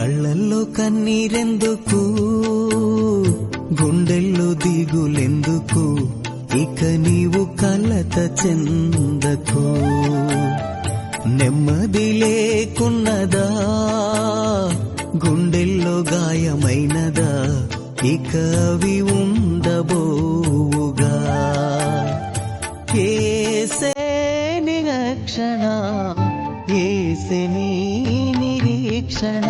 కళ్ళల్లో కన్నీరెందుకు, గుండెల్లో దిగులెందుకు, ఇక నీవు కలత చెందకు. నెమ్మది లేకున్నదా, గుండెల్లో గాయమైనదా, ఇక అవి ఉండబోవుగా. యేసే నీ రక్షణ, యేసే నీ నిరీక్షణ.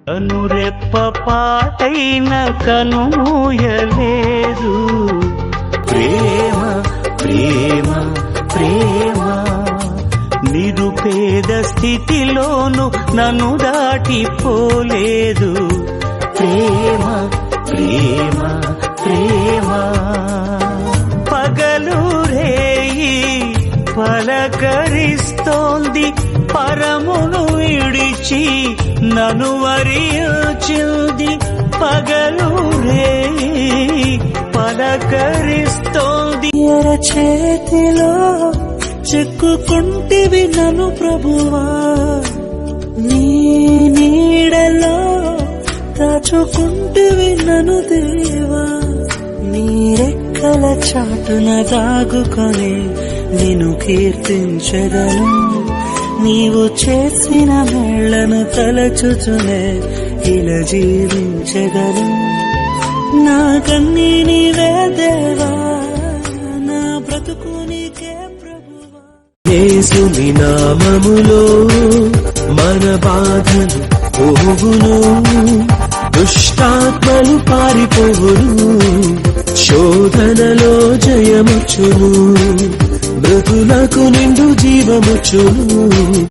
కనురెప్ప పాటైన కనుమూయలేదు. ప్రేమ ప్రేమ ప్రేమ నిరుపేద స్థితిలోను నన్ను దాటిపోలేదు. ప్రేమ ప్రేమ ప్రేమ పగలు రేయి పలకరిస్తోంది, పరమును విడిచి నన్ను వరించింది. పగలు రేయి పలకరిస్తోంది. చేతిలో చెక్కుకుంటివి నన్ను ప్రభువా, నీ నీడలో దాచుకుంటివి నన్ను దేవా. నీ రెక్కల చాటున దాగుకొని నిన్ను కీర్తించెదను. నీవు చేసిన మేళ్లను తలచుచునే ఇలా జీవించెదను. నా కన్నీ నీవే దేవా, నా బ్రతుకు నీకే ప్రభువా. యేసుని నామములో మన బాధలు పోవును, దుష్టాత్మలు పారిపోవును, శోధనలో జయముచ్చును, మృతులకు నిండు జీవముచ్చును.